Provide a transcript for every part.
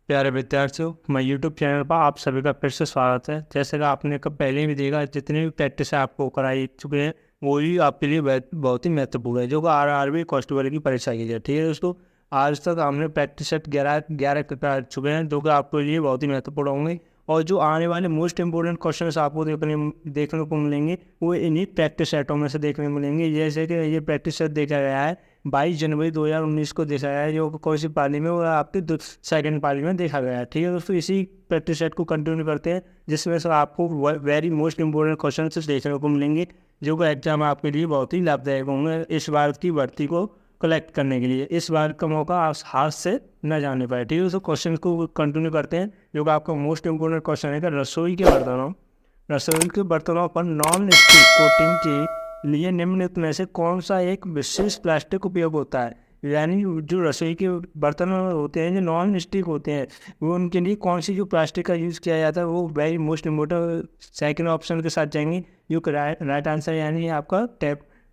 प्यारे विद्यार्थियों, मैं यूट्यूब चैनल पर आप सभी का फिर से स्वागत है। जैसे कि आपने कब पहले भी देखा, जितनी भी प्रैक्टिस आपको कराई चुके हैं वो ही आपके लिए बहुत ही महत्वपूर्ण है, जो कि आरआरबी कांस्टेबल की परीक्षा के लिए। ठीक है दोस्तों, आज तक हमने प्रैक्टिस सेट 11 कर चुके हैं, जो कि आपके लिए बहुत ही महत्वपूर्ण होंगे। और जो आने वाले मोस्ट इंपोर्टेंट क्वेश्चन आपको देखने को मिलेंगे वो इन्हीं प्रैक्टिस सेटों में से देखने को मिलेंगे। जैसे कि ये प्रैक्टिस सेट देखा गया है 22 जनवरी 2019 को देखा गया है, जो कौन सी पाली में, वो आपके सेकंड पाली में देखा गया है। ठीक है दोस्तों, इसी प्रैक्टिस सेट को कंटिन्यू करते हैं, जिसमें से आपको वेरी मोस्ट इंपोर्टेंट क्वेश्चन देखने को मिलेंगे, जो कि एग्जाम आपके लिए बहुत ही लाभदायक होंगे इस बार की भर्ती को कलेक्ट करने के लिए। इस बार का मौका आप हाथ से न जाने पाए। ठीक है दोस्तों, क्वेश्चन को कंटिन्यू करते हैं, जो कि आपका मोस्ट इंपोर्टेंट क्वेश्चन है कि रसोई के बर्तनों पर नॉन स्टिक कोटिंग के लिए निम्नलिखित में से कौन सा एक विशेष प्लास्टिक उपयोग होता है। यानी जो रसोई के बर्तन होते हैं जो नॉन स्टिक होते हैं, वो उनके लिए कौन सी जो प्लास्टिक का यूज़ किया जाता है, वो very most important second option के साथ जाएंगे, जो राइट आंसर यानी आपका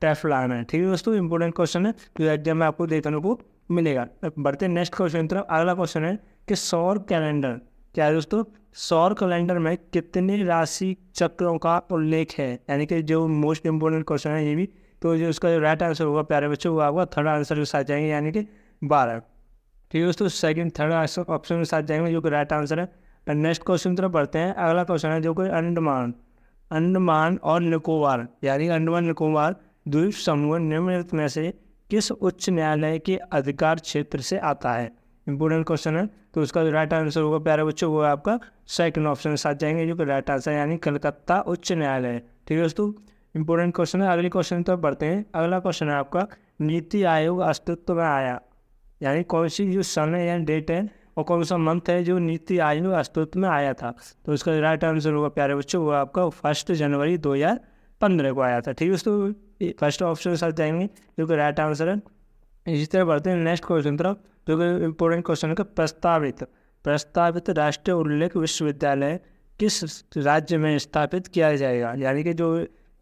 टेफ्लॉन है। ठीक है दोस्तों, इंपॉर्टेंट क्वेश्चन है, तो एग्जाम में आपको देखने को मिलेगा। अब बढ़ते हैं नेक्स्ट क्वेश्चन की तरफ। अगला क्वेश्चन है कि सौर कैलेंडर क्या है दोस्तों। सौर कैलेंडर में कितने राशि चक्रों का उल्लेख है, यानी कि जो मोस्ट इंपोर्टेंट क्वेश्चन है ये भी। तो जो उसका जो राइट आंसर होगा प्यारे बच्चों, वो आपका थर्ड आंसर के साथ जाएंगे, यानी कि 12। ठीक है दोस्तों, सेकंड थर्ड ऑप्शन के साथ जाएंगे, जो कि राइट आंसर है। नेक्स्ट क्वेश्चन की तरफ बढ़ते हैं। अगला क्वेश्चन है जो कि अंडमान अंडमान और निकोबार यानी अंडमान निकोबार द्वीप समूह निम्नलिखित में से किस उच्च न्यायालय के अधिकार क्षेत्र से आता है। इंपोर्टेंट क्वेश्चन है, तो उसका जो राइट आंसर होगा प्यारे बच्चों, वो आपका सेकंड ऑप्शन के साथ जाएंगे, जो कि राइट आंसर यानी कलकत्ता उच्च न्यायालय। ठीक है दोस्तों, इंपोर्टेंट क्वेश्चन है। अगले क्वेश्चन की तरफ बढ़ते हैं। अगला क्वेश्चन है आपका, नीति आयोग अस्तित्व में आया, यानी कौन सी जो सन है या डेट है और कौन सा मंथ है जो नीति आयोग अस्तित्व में आया था। तो इसका राइट आंसर होगा प्यारे बच्चों, वो आपका 1 जनवरी 2015 को आया था। ठीक है दोस्तों, फर्स्ट ऑप्शन के साथ जाएंगे, जो कि राइट आंसर है। इसी तरह बढ़ते हैं नेक्स्ट क्वेश्चन तरफ, जो कि इंपॉर्टेंट क्वेश्चन है कि प्रस्तावित राष्ट्रीय उल्लेख विश्वविद्यालय किस राज्य में स्थापित किया जाएगा। यानी कि जो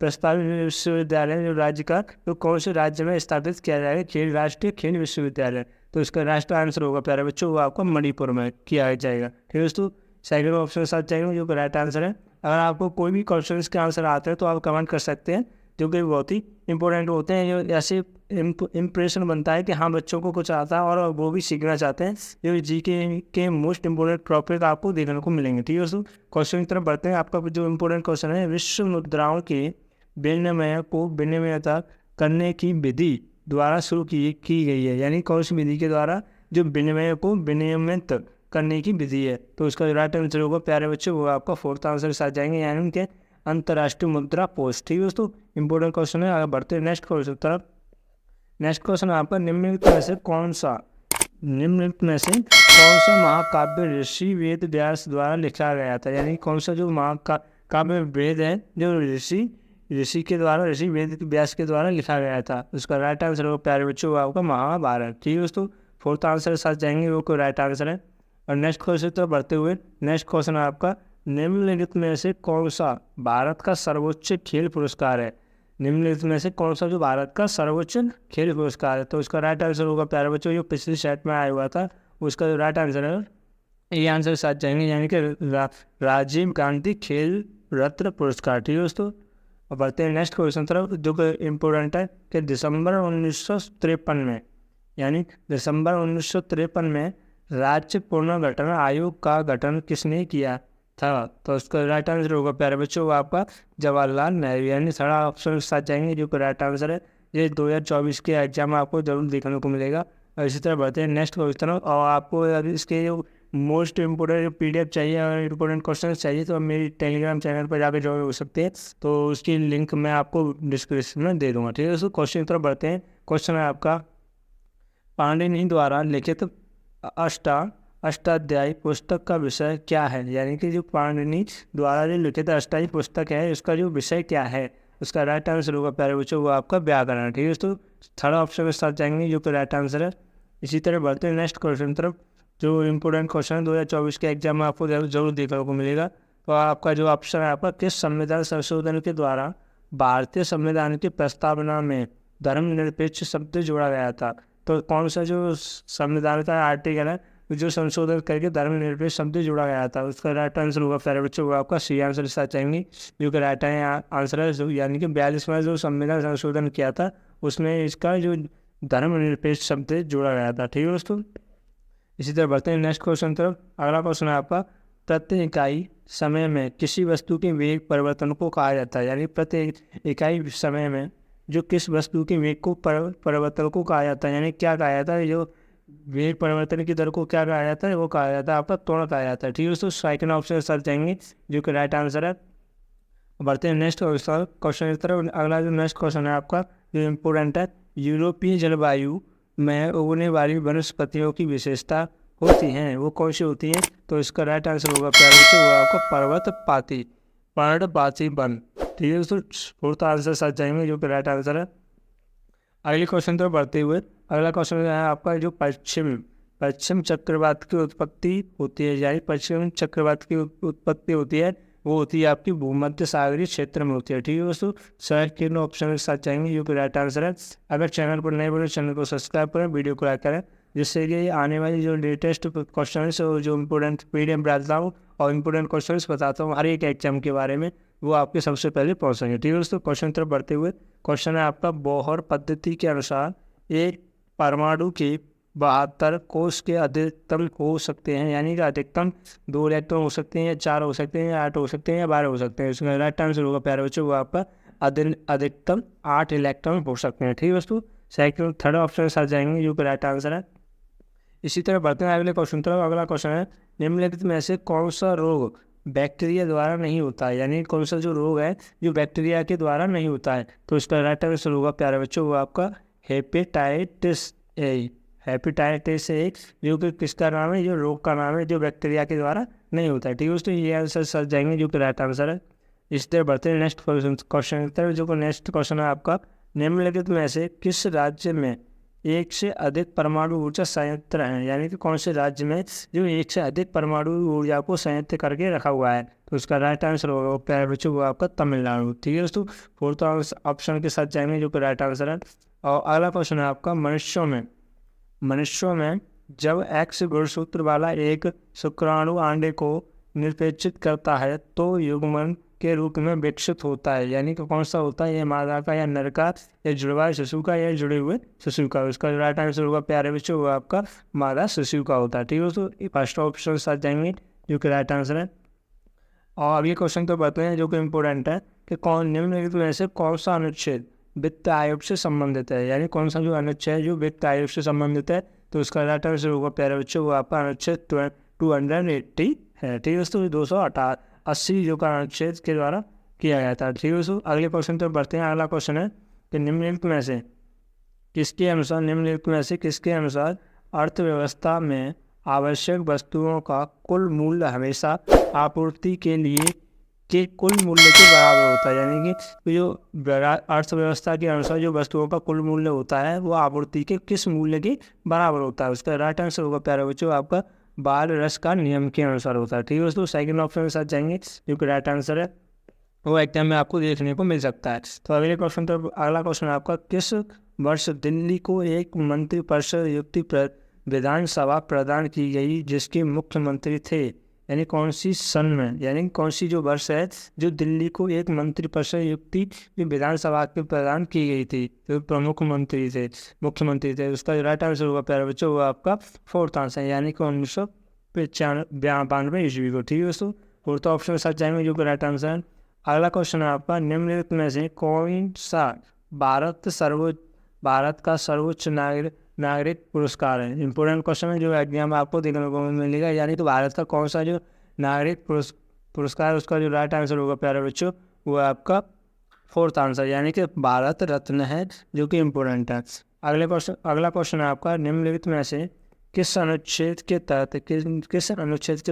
प्रस्तावित विश्वविद्यालय जो राज्य का, तो कौन से राज्य में स्थापित किया जाएगा, राष्ट्रीय खेल विश्वविद्यालय। तो इसका राष्ट्र आंसर होगा प्यारे बच्चों, वो आपको मणिपुर में किया जाएगा। ठीक है दोस्तों, सेकंड ऑप्शन के साथ जाएंगे, जो कि राइट आंसर है। अगर आपको कोई भी क्वेश्चन के आंसर आते हैं तो आप कमेंट कर सकते हैं, जो कि बहुत ही इंपॉर्टेंट होते हैं। जो ऐसे इम्प्रेशन बनता है कि हाँ बच्चों को कुछ आता है और वो भी सीखना चाहते हैं। जो जी के मोस्ट इंपॉर्टेंट टॉपिक आपको देखने को मिलेंगे। ठीक है दोस्तों, क्वेश्चन की तरफ बढ़ते हैं। आपका जो इंपॉर्टेंट क्वेश्चन है, विश्व मुद्राओं के विनिमय को विनिमयता करने की विधि द्वारा शुरू की गई है। यानी कौन सी विधि के द्वारा जो विनिमय को विनियमित करने की विधि है। तो उसका राइट आंसर होगा प्यारे बच्चों, वो आपका फोर्थ आंसर के साथ जाएंगे, यानी उनके अंतर्राष्ट्रीय मुद्रा कोष। ठीक है दोस्तों, इंपॉर्टेंट क्वेश्चन है। आगे बढ़ते हैं नेक्स्ट क्वेश्चन तरफ। नेक्स्ट क्वेश्चन आपका, निम्नलिखित में से कौन सा महाकाव्य ऋषि वेद व्यास द्वारा लिखा गया था। यानी कौन सा जो महाकाव्य वेद है जो ऋषि वेद व्यास के द्वारा लिखा गया था। उसका राइट आंसर होगा प्यारे बच्चों, आपका महाभारत। ठीक है दोस्तों, फोर्थ आंसर के साथ जाएंगे, वो कोई राइट आंसर है। और नेक्स्ट क्वेश्चन तो बढ़ते हुए, नेक्स्ट क्वेश्चन आपका, निम्नलिखित में से कौन सा भारत का सर्वोच्च खेल पुरस्कार है। निम्नलिखित में से कौन सा जो भारत का सर्वोच्च खेल पुरस्कार है। तो उसका राइट आंसर होगा प्यारे बच्चों, जो पिछली सेट में आया हुआ था, उसका जो राइट आंसर है ये आंसर साथ जाएंगे, यानी कि राजीव गांधी खेल रत्न पुरस्कार। ठीक है दोस्तों, और बढ़ते हैं नेक्स्ट क्वेश्चन तरफ, जो कि इम्पोर्टेंट है कि दिसंबर 1953 में, यानी दिसंबर 1953 में राज्य पुनर्गठन आयोग का गठन किसने किया था। तो उसका राइट आंसर होगा प्यारे बच्चों, वो आपका जवाहरलाल नेहरू, यानी थर्ड ऑप्शन के साथ जाएंगे, जो कि राइट आंसर है। ये 2024 के एग्जाम में आपको जरूर देखने को मिलेगा। और इसी तरह बढ़ते हैं नेक्स्ट क्वेश्चन, और आपको अभी इसके जो मोस्ट इंपोर्टेंट PDF चाहिए और इंपोर्टेंट क्वेश्चन चाहिए, तो आप मेरी टेलीग्राम चैनल पर जाकर ज्वाइन हो सकते हैं। तो उसकी लिंक मैं आपको डिस्क्रिप्शन में दे दूँगा। ठीक है दोस्तों, क्वेश्चन की तरफ बढ़ते हैं। क्वेश्चन है आपका, पाणिनि द्वारा लिखित अष्टाध्यायी पुस्तक का विषय क्या है। यानी कि जो पाणिनि द्वारा जो लिखित अष्टाध्यायी पुस्तक है, उसका जो विषय क्या है। उसका राइट आंसर होगा प्यारे बच्चों, वो आपका व्याकरण। ठीक है दोस्तों, थर्ड ऑप्शन के साथ जाएंगे, जो कि राइट आंसर है। इसी तरह बढ़ते हैं नेक्स्ट क्वेश्चन तरफ, जो इंपोर्टेंट क्वेश्चन है 2024 के एग्जाम में आपको जरूर देखने को मिलेगा। तो आपका जो ऑप्शन है आपका, किस संविधान संशोधन के द्वारा भारतीय संविधान की प्रस्तावना में धर्मनिरपेक्ष शब्द जोड़ा गया था। तो कौन सा जो संविधान का आर्टिकल है जो संशोधन करके धर्मनिरपेक्ष शब्द जोड़ा गया था। उसका राइट आंसर होगा प्यारे बच्चों वो आपका सी आंसर इस चाहेंगे, जो कि राइट आंसर है। यानी कि 42वां जो संविधान संशोधन किया था उसमें इसका जो धर्मनिरपेक्ष शब्द जोड़ा गया था। ठीक है दोस्तों, इसी तरह बढ़ते हैं नेक्स्ट क्वेश्चन तरफ। अगला क्वेश्चन है आपका, प्रति इकाई समय में किसी वस्तु के वेग परिवर्तन को कहा जाता है। यानी प्रति इकाई समय में जो किस वस्तु के वेग को परिवर्तन को कहा जाता है, यानी क्या कहा जाता है, जो वेग परिवर्तन की दर को क्या कहा जाता है, वो कहा जाता है आपका त्वरण कहा जाता है। ठीक है दोस्तों, सेकंड ऑप्शन सर जाएंगे, जो कि राइट आंसर है। बढ़ते हैं नेक्स्ट क्वेश्चन की तरफ। अगला जो नेक्स्ट क्वेश्चन है आपका जो इम्पोर्टेंट है, यूरोपीय जलवायु में उगने वाली वनस्पतियों की विशेषता होती हैं, वो कौन सी होती हैं? तो इसका राइट आंसर होगा प्यारे बच्चों वो आपका पर्वतपाती, पर्णपाती वन। ठीक है दोस्तों, फोर्थ आंसर सच जाएंगे, जो कि राइट आंसर है। अगले क्वेश्चन तो बढ़ते हुए अगला क्वेश्चन है आपका जो पश्चिम चक्रवात की उत्पत्ति होती है, यानी पश्चिम चक्रवात की उत्पत्ति होती है, वो होती है आपकी भूमध्य सागरीय क्षेत्र में होती है। ठीक है दोस्तों, सेकंड ऑप्शन के साथ चाहेंगे, जो कि राइट आंसर है। अगर चैनल पर नए बने चैनल को सब्सक्राइब करें, वीडियो को लाइक करें, जिससे कि आने वाली जो लेटेस्ट क्वेश्चन है जो इम्पोर्टेंट पीडीएफ डालता हूँ और इम्पोर्टेंट क्वेश्चन बताता हूँ हर एक एग्जाम के बारे में, वो आपके सबसे पहले पहुँचेंगे। ठीक है दोस्तों, क्वेश्चन तरफ बढ़ते हुए क्वेश्चन है आपका, बोहर पद्धति के अनुसार एक परमाणु के 72 कोष के अधिकतम हो सकते हैं, यानी कि अधिकतम 2 इलेक्ट्रॉन हो सकते हैं, या 4 हो सकते हैं, या 8 हो सकते हैं, या 12 हो सकते हैं। इसका राइट आंसर होगा प्यारे बच्चों वो आपका अधिकतम 8 इलेक्ट्रॉन हो सकते हैं। ठीक है दोस्तों, सेकंड थर्ड ऑप्शन के साथ जाएंगे, जो कि राइट आंसर है। इसी तरह बढ़ते हैं अगले क्वेश्चन तरफ। अगला क्वेश्चन है, निम्नलिखित में से कौन सा रोग बैक्टीरिया द्वारा नहीं होता है, यानी कौन सा जो रोग है जो बैक्टीरिया के द्वारा नहीं होता है? तो इसका राइट आंसर होगा प्यारे बच्चों वो आपका हेपेटाइटिस ए। हेपेटाइटिस ए जो कि किसका नाम है, जो रोग का नाम है जो बैक्टीरिया के द्वारा नहीं होता है। ठीक है दोस्तों, ये आंसर सर जाएंगे, जो कि राइट आंसर है। इस तरह बढ़ते हैं नेक्स्ट क्वेश्चन की तरफ, जो नेक्स्ट क्वेश्चन है आपका, निम्नलिखित में से किस राज्य में एक से अधिक परमाणु ऊर्जा संयंत्र हैं, यानी कि कौन से राज्य में जो एक से अधिक परमाणु ऊर्जा को संयंत्र करके रखा हुआ है? तो उसका राइट आंसर होगा प्यारे बच्चों वो आपका तमिलनाडु। ठीक है दोस्तों, फोर्थ ऑप्शन के साथ जाएंगे, जो कि राइट आंसर है। और अगला क्वेश्चन है आपका, मनुष्यों में जब एक्स गुणसूत्र वाला एक शुक्राणु अंडे को निषेचित करता है तो युग्मन के रूप में विकसित होता है, यानी कि कौन सा होता है, ये मादा का या नर का या जुड़वा शिशु का या जुड़े हुए शिशु का? उसका राइट आंसर होगा प्यारे बच्चों वो आपका मादा शिशु का होता है। ठीक है दोस्तों, फर्स्ट ऑप्शन के साथ जाएंगे, जो कि राइट आंसर है। और अगले क्वेश्चन तो बताते हैं जो कि इम्पोर्टेंट है कि निम्नलिखित में से कौन सा अनुच्छेद वित्त आयोग से संबंधित है, यानी कौन सा जो अनुच्छेद जो वित्त आयोग से संबंधित है? तो उसका राइट आंसर होगा प्यारे बच्चों वो आपका अनुच्छेद 280 है। ठीक है दोस्तों, 280 जो का अनुच्छेद के द्वारा किया गया था। ठीक है दोस्तों, अगले क्वेश्चन तो बढ़ते हैं। अगला क्वेश्चन है कि निम्नलिखित में से किसके अनुसार अर्थव्यवस्था में आवश्यक वस्तुओं का कुल मूल्य हमेशा आपूर्ति के कुल मूल्य के बराबर होता है, यानी कि जो अर्थव्यवस्था के अनुसार जो वस्तुओं का कुल मूल्य होता है वो आपूर्ति के किस मूल्य के बराबर होता है? उसका राइट आंसर होगा प्यारे बच्चों आपका बाल रस का नियम के अनुसार होता है। ठीक है दोस्तों, सेकंड ऑप्शन के साथ जाएंगे, जो कि राइट आंसर है, वो एग्जाम में आपको देखने को मिल सकता है। तो अगले क्वेश्चन तो अगला क्वेश्चन आपका, किस वर्ष दिल्ली को एक मंत्रिपरिषद युक्त विधानसभा प्रदान की गई जिसके मुख्यमंत्री थे, यानी कौन सी सन में, यानी कौन सी जो वर्ष है जो दिल्ली को एक मंत्रिपरिषद युक्त विधानसभा के प्रदान की गई थी, तो प्रमुख मुख्यमंत्री थे? उसका राइट आंसर होगा प्यारे बच्चों वो आपका फोर्थ आंसर, यानी कि 1992 ईस्वी को। ठीक है दोस्तों, फोर्थ ऑप्शन के साथ जाएंगे, जो कि राइट आंसर है। अगला क्वेश्चन है आपका, निम्नलिखित में से कौन सा भारत का सर्वोच्च नागरिक पुरस्कार है? इंपॉर्टेंट क्वेश्चन है जो एग्जाम में आपको देखने को मिलेगा, यानी तो भारत का कौन सा जो नागरिक पुरस्कार, उसका जो राइट आंसर होगा प्यारे बच्चों वो आपका फोर्थ आंसर, यानी कि भारत रत्न है, जो कि इम्पोर्टेंट है। अगला क्वेश्चन है आपका, निम्नलिखित में से किस अनुच्छेद के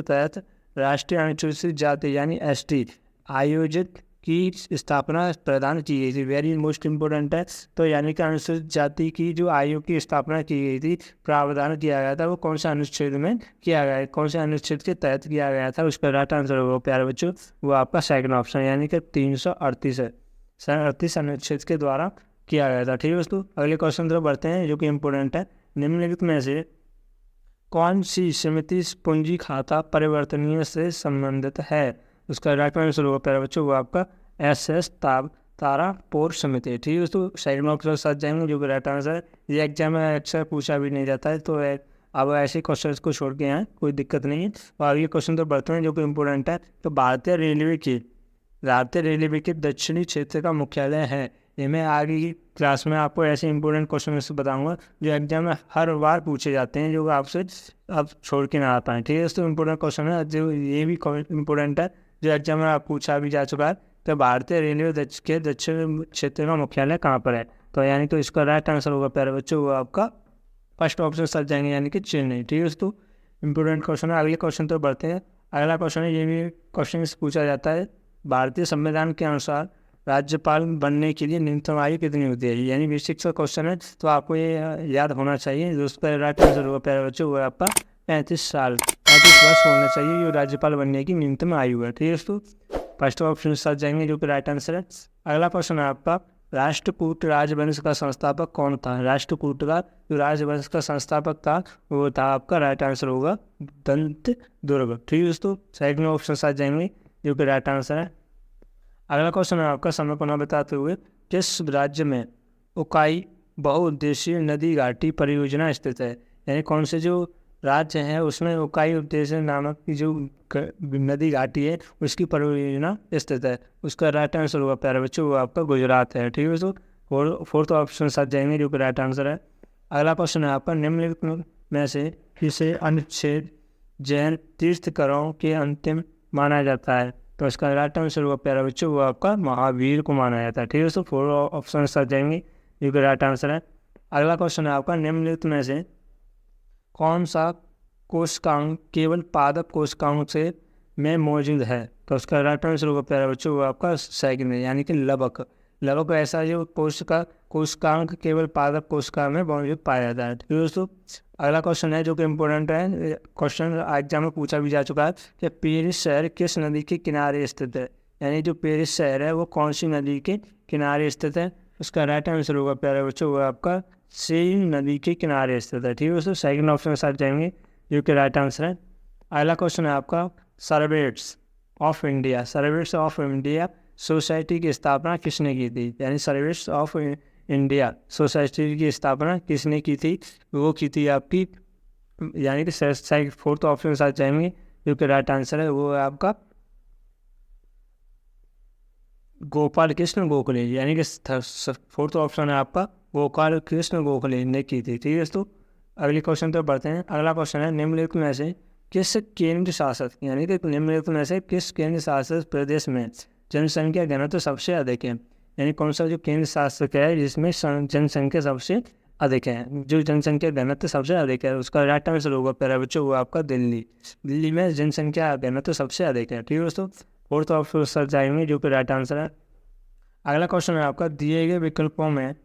तहत राष्ट्रीय अनुसूचित जाति यानी ST आयोजित की स्थापना प्रदान की गई थी? वेरी मोस्ट इम्पोर्टेंट है। तो यानी कि अनुसूचित जाति की जो आयोग की स्थापना की गई थी, प्रावधान किया गया था, वो कौन सा अनुच्छेद में किया गया है, कौन से अनुच्छेद के तहत किया गया था? उसका राइट आंसर होगा प्यारे बच्चों वो आपका सेकंड ऑप्शन, यानी कि 338 है, 38 अनुच्छेद के द्वारा किया गया था। ठीक है दोस्तों, अगले क्वेश्चन तरफ बढ़ते हैं जो कि इम्पोर्टेंट है। निम्नलिखित में से कौन सी समिति पूंजी खाता परिवर्तनीय से संबंधित है? उसका राइट आंसर होगा प्यारे बच्चों वो आपका SS तारापुर समिति। ठीक है दोस्तों, साइड में ऑप्शन साथ जाएंगे जो कि राइट आंसर है। ये एग्जाम में अक्सर पूछा भी नहीं जाता है, तो अब ऐसे क्वेश्चन को छोड़ के यहाँ कोई दिक्कत नहीं है। और आगे क्वेश्चन तो बढ़ते हैं जो कि इम्पोर्टेंट है। तो भारतीय रेलवे के दक्षिणी क्षेत्र का मुख्यालय है। ये मैं आगे की क्लास में आपको ऐसे इंपॉर्टेंट क्वेश्चन से बताऊंगा जो एग्जाम में हर बार पूछे जाते हैं, जो आपसे अब छोड़ के ना आ पाए। ठीक है दोस्तों, इंपॉर्टेंट क्वेश्चन है जो ये भी इंपॉर्टेंट है जो एग्जाम में आप पूछा भी जा चुका है। तो भारतीय रेलवे के दक्षिण क्षेत्र का मुख्यालय कहाँ पर है? तो यानी तो इसका राइट आंसर होगा प्यारे बच्चों वो आपका फर्स्ट ऑप्शन सर जाएंगे, यानी कि चेन्नई। ठीक है दोस्तों, इंपॉर्टेंट क्वेश्चन है। अगले क्वेश्चन तो बढ़ते हैं। अगला क्वेश्चन है, ये भी क्वेश्चन पूछा जाता है, भारतीय संविधान के अनुसार राज्यपाल बनने के लिए न्यूनतम आयु कितनी होती है? यानी बेसिक सा क्वेश्चन है, तो आपको ये याद होना चाहिए। दोस्तों राइट आंसर होगा प्यारे बच्चों वो आपका 35 वर्ष होना चाहिए जो राज्यपाल बनने की न्यूनतम आयु है। ठीक है दोस्तों, फर्स्ट ऑप्शन साथ जाएंगे जो कि राइट आंसर है। अगला क्वेश्चन है आपका, राष्ट्रकूट राजवंश का संस्थापक कौन था? राष्ट्रकूट का जो राजवंश का संस्थापक था वो था आपका राइट आंसर होगा दंत दुर्ग। ठीक है दोस्तों, साइड में ऑप्शन साथ जाएंगे जो कि राइट आंसर है। अगला क्वेश्चन है आपका, समय पुनः बताते हुए किस राज्य में उकाई बहुउद्देशीय नदी घाटी परियोजना स्थित है? यानी कौन से जो राज्य है उसमें उकाई उद्देश्य नामक की जो नदी घाटी है उसकी परियोजना स्थित है? उसका राइट आंसर होगा प्यारे बच्चों वो आपका गुजरात है। ठीक है दोस्तों, फोर्थ ऑप्शन साथ जाएंगे जो कि राइट आंसर है। अगला क्वेश्चन है आपका, निम्नलिखित में से किसे अनुच्छेद जैन तीर्थकरों के अंतिम माना जाता है? तो इसका राइट आंसर होगा प्यारा बच्चों वो आपका महावीर को माना जाता है। ठीक है दोस्तों, फोर ऑप्शन साथ जाएंगे जो कि राइट आंसर है। अगला क्वेश्चन है आपका, निम्नलिखित में से कौन सा कोशिकांग केवल पादप कोशिकाओं से में मौजूद है? तो उसका राइट आंसर होगा प्यारा बच्चों वो आपका सेकंड है, यानी कि लवक ऐसा जो कोशिकांग केवल पादप कोशिका में मौजूद पाया जाता है। ठीक है दोस्तों, अगला क्वेश्चन है जो कि इम्पोर्टेंट है, क्वेश्चन एग्जाम में पूछा भी जा चुका है कि पेरिस शहर किस नदी के किनारे स्थित है? यानी जो पेरिस शहर है वो कौन सी नदी के किनारे स्थित है? उसका राइट आंसर होगा प्यारे बच्चों वो आपका सेन नदी के किनारे स्थित है। ठीक है दोस्तों, सेकंड ऑप्शन के साथ जाएंगे जो कि राइट आंसर है। अगला क्वेश्चन है आपका, सर्वेट्स ऑफ इंडिया सोसाइटी की स्थापना किसने की थी? यानी सर्वेट्स ऑफ इंडिया सोसाइटी की स्थापना किसने की थी? वो की थी आपकी, यानी कि फोर्थ ऑप्शन के साथ जाएंगे जो कि राइट आंसर है वो आपका गोपाल कृष्ण गोखले, यानी कि फोर्थ ऑप्शन है आपका गोपाल कृष्ण गोखले ने की थी। ठीक है दोस्तों, अगले क्वेश्चन तो बढ़ते हैं। अगला क्वेश्चन है, निम्नलिखित में से किस केंद्र शासित प्रदेश में जनसंख्या घनत्व सबसे अधिक है? यानी कौन सा जो केंद्र शासित है जिसमें जनसंख्या सबसे अधिक है, जो जनसंख्या घनत्व सबसे अधिक है? उसका राइट आंसर होगा प्यारे बच्चों वो आपका दिल्ली में जनसंख्या घनत्व सबसे अधिक है। ठीक है दोस्तों, फोर्थ ऑप्शन सर जाएंगे जो कि राइट आंसर है। अगला क्वेश्चन है आपका, दिए गए विकल्पों में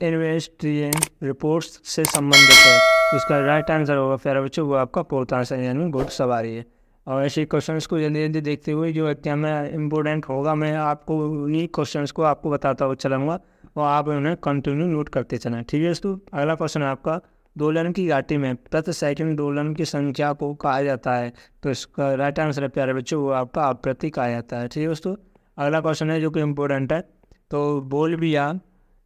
इन्वेस्टिगेशन रिपोर्ट्स से संबंधित है? उसका राइट आंसर होगा प्यारे बच्चों वो आपका फोर्थ आंसर यानी घुड़सवारी है। और ऐसे क्वेश्चंस को जल्दी जल्दी देखते हुए जो एग्जाम में इम्पोर्टेंट होगा मैं आपको उन्हीं क्वेश्चंस को आपको बताता हुआ चलूँगा और आप उन्हें कंटिन्यू नोट करते चलें। ठीक है दोस्तों, अगला क्वेश्चन है आपका, दोलन की घाटी में प्रति सेकंड दोलन की संख्या को कहा जाता है? तो इसका राइट आंसर है प्यारे बच्चों वो आपका आवृत्ति कहा जाता है। ठीक है दोस्तों, अगला क्वेश्चन है जो कि इम्पोर्टेंट है, तो बोलिविया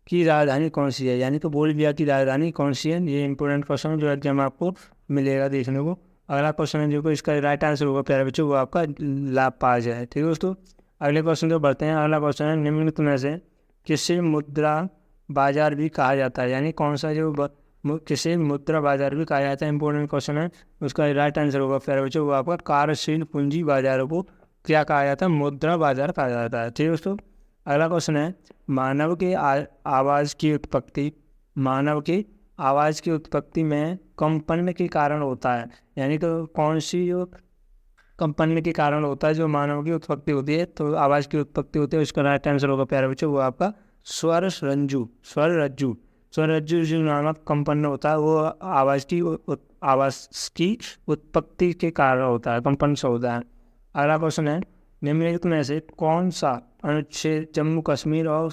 की राजधानी कौन सी है? यानी तो बोलिविया की राजधानी कौन सी है? ये इंपॉर्टेंट क्वेश्चन है जो एग्जाम में आपको मिलेगा देखने को। अगला क्वेश्चन है जो कि इसका राइट आंसर होगा प्यारे बच्चों वो आपका ला पाज है। ठीक है दोस्तों, अगले क्वेश्चन तो बढ़ते हैं। अगला क्वेश्चन है, निम्नलिखित में से किसे मुद्रा बाजार भी कहा जाता है? यानी कौन सा जो किसे मुद्रा बाजार भी कहा जाता है? इंपॉर्टेंट क्वेश्चन है, उसका राइट आंसर होगा प्यारे बच्चों वो आपका कार्यशील पूंजी बाजारों को क्या कहा जाता है? मुद्रा बाजार कहा जाता है। ठीक है दोस्तों, अगला क्वेश्चन है, मानव के आवाज़ की उत्पत्ति में कंपन के कारण होता है? यानी तो कौन सी जो कंपन के कारण होता है जो मानव की उत्पत्ति होती है, तो आवाज़ की उत्पत्ति होती है? उसका राइट आंसर होगा प्यारे बच्चों वो आपका स्वररज्जु जो नामक कंपन होता है वो आवाज़ की उत्पत्ति के कारण होता है, कंपन से होता है। अगला क्वेश्चन है, निम्नलिखित में से कौन सा अनुच्छेद जम्मू कश्मीर और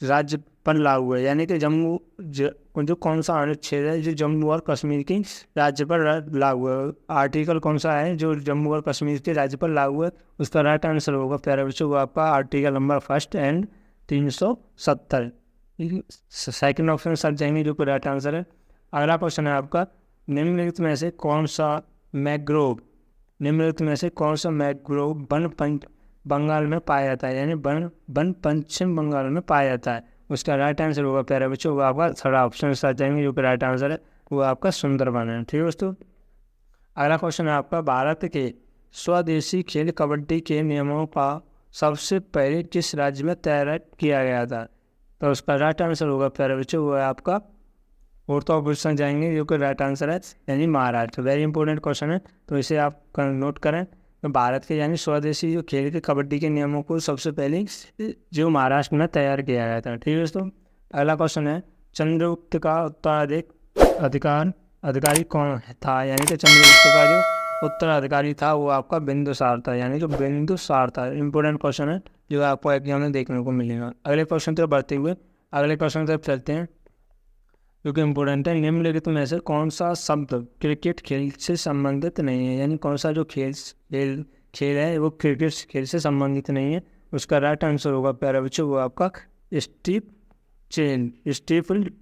राज्य पर लागू है, यानी कि जो कौन सा अनुच्छेद है जो जम्मू और कश्मीर की राज्य पर लागू है। आर्टिकल कौन सा है जो जम्मू और कश्मीर के राज्य पर लागू है, उसका राइट आंसर होगा प्यारे बच्चों वो आपका article number 1 and 370। Second option sir जाएंगे जो राइट आंसर है। अगला क्वेश्चन है आपका, निम्नलिखित में से कौन सा मैंग्रोव वन बंगाल में पाया जाता है, यानी वन पश्चिम बंगाल में पाया जाता है, उसका राइट आंसर होगा प्यारे बच्चों वो आपका थर्ड ऑप्शन साथ जाएंगे जो कि राइट आंसर है वो आपका सुंदरबन है। ठीक है दोस्तों। अगला क्वेश्चन है आपका, भारत के स्वदेशी खेल कबड्डी के नियमों का सबसे पहले किस राज्य में तैयार किया गया था, तो उसका राइट आंसर होगा प्यारे बच्चों वो है आपका फोर्थ ऑप्शन जाएंगे जो कि राइट आंसर है यानी महाराष्ट्र। वेरी इंपॉर्टेंट क्वेश्चन है तो इसे आप नोट करें। तो भारत के यानी स्वदेशी जो खेल के कबड्डी के नियमों को सबसे पहले जो महाराष्ट्र में तैयार किया गया था। ठीक है दोस्तों। अगला क्वेश्चन है, चंद्रगुप्त का अधिकारी कौन था, यानी कि चंद्रगुप्त का जो उत्तराधिकारी था वो आपका बिंदुसार था, यानी कि बिंदुसार था। इंपॉर्टेंट क्वेश्चन है जो आपको एग्जाम में देखने को मिलेगा। अगले क्वेश्चन तरफ बढ़ते हुए अगले क्वेश्चन तरफ चलते हैं जो कि इम्पोर्टेंट है। निम्नलिखित में से कौन सा शब्द क्रिकेट खेल से संबंधित नहीं है, यानी कौन सा जो खेल है वो क्रिकेट खेल से संबंधित नहीं है, उसका राइट आंसर होगा प्यारे बच्चों वो आपका स्टीफल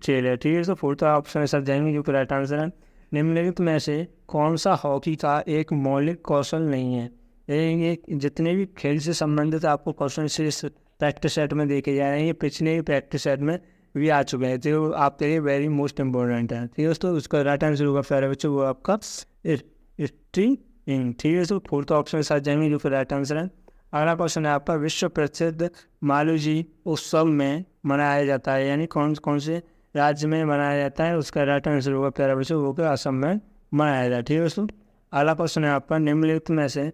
चेल है। ठीक है। तो फोर्थ ऑप्शन सर जाएंगे जो कि राइट आंसर है। निम्नलिखित में से कौन सा हॉकी का एक मौलिक कौशल नहीं है, ये जितने भी खेल से संबंधित आपको क्वेश्चन से प्रैक्टिस सेट में देखे जा रहे हैं, पिछले ही प्रैक्टिस सेट में भी आ चुके हैं, तो आपके लिए वेरी मोस्ट इम्पोर्टेंट है। ठीक है दोस्तों। उसका राइट आंसर होगा प्यारे बच्चों वो आपका स्ट्रिंग। ठीक है। तो फोर्थ ऑप्शन साथ जाएंगे जो फिर राइट आंसर है। अगला क्वेश्चन है आपका, विश्व प्रसिद्ध मालूजी उत्सव में मनाया जाता है, यानी कौन से राज्य में मनाया जाता है, उसका राइट आंसर होगा प्यारे बच्चों वो असम में मनाया जाता है। ठीक है दोस्तों। अगला क्वेश्चन है आपका, निम्नलिखित में से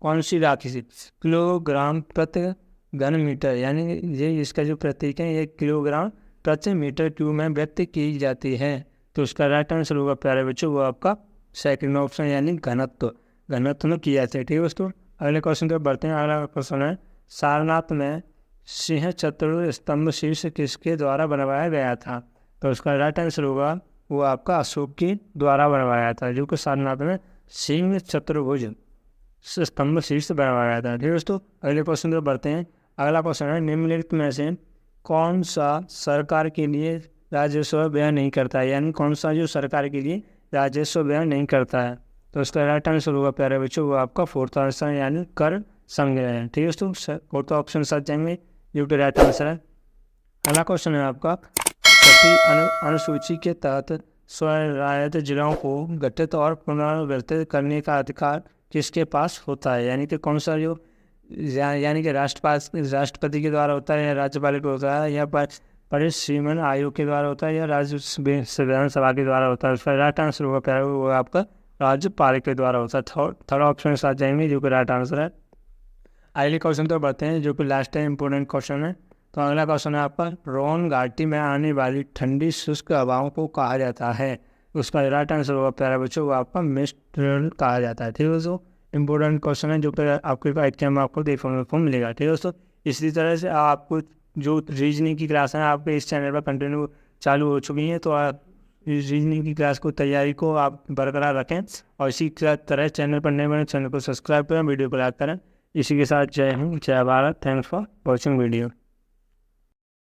कौन सी राशि किलोग्राम प्रति घन मीटर, यानी ये इसका जो प्रतीक है ये किलोग्राम प्रति मीटर क्यूब में व्यक्त की जाती है, तो उसका राइट आंसर होगा प्यारे बच्चों वो आपका सेकंड ऑप्शन यानी घनत्व में किया जाता है। ठीक है दोस्तों। अगले क्वेश्चन पर बढ़ते हैं। अगला क्वेश्चन है, सारनाथ में सिंह चतुर स्तंभ शीर्ष किसके द्वारा बनवाया गया था, तो उसका राइट आंसर होगा वो आपका अशोक के द्वारा बनवाया था, जो कि सारनाथ में सिंह चतुर्भुज स्तंभ शीर्ष बनवाया गया था। ठीक है दोस्तों। अगले क्वेश्चन पर बढ़ते हैं। अगला क्वेश्चन है, निम्नलिखित में से कौन सा सरकार के लिए राजस्व व्यय नहीं करता है, यानी कौन सा जो सरकार के लिए राजस्व व्यय नहीं करता है, तो उसका राइट आंसर होगा प्यारे बच्चों वो आपका फोर्थ आंसर यानी कर संग्रह है। ठीक है दोस्तों। फोर्थ ऑप्शन साथ जाएंगे जो कि राइट आंसर है। अगला क्वेश्चन है आपका, छठी अनुसूची के तहत स्वराज्य जिलों को गठित और पुनर्गठित करने का अधिकार किसके पास होता है, यानी कि कौन सा जो यानी कि राष्ट्रपति के द्वारा होता है या राज्यपाल को होता है या परिसीमन आयोग के द्वारा होता है या राज्य विधानसभा के द्वारा होता है, उसका राइट आंसर होगा प्यारे वो आपका राज्यपाल के द्वारा होता है। थर्ड ऑप्शन के साथ जाएंगे जो कि राइट आंसर है। अगले क्वेश्चन तो बढ़ते हैं जो कि लास्ट टाइम इंपॉर्टेंट क्वेश्चन है। तो अगला क्वेश्चन है आपका, रोहन घाटी में आने वाली ठंडी शुष्क हवाओं को कहा जाता है, उसका राइट आंसर होगा प्यारे बच्चों वो आपका मिस्ट्रल कहा जाता है। ठीक है दोस्तों। इंपॉर्टेंट क्वेश्चन है जो कि आपके एग्जाम में आपको देखने को मिलेगा। ठीक है दोस्तों। इसी तरह से आपको जो रीजनिंग की क्लास है आपके इस चैनल पर कंटिन्यू चालू हो चुकी हैं, तो आप इस रीजनिंग की क्लास को तैयारी को आप बरकरार रखें और इसी तरह चैनल पर नए बने चैनल को सब्सक्राइब करें, वीडियो को लाइक करें। इसी के साथ जय हिंद, जय Bharat. Thanks for watching video.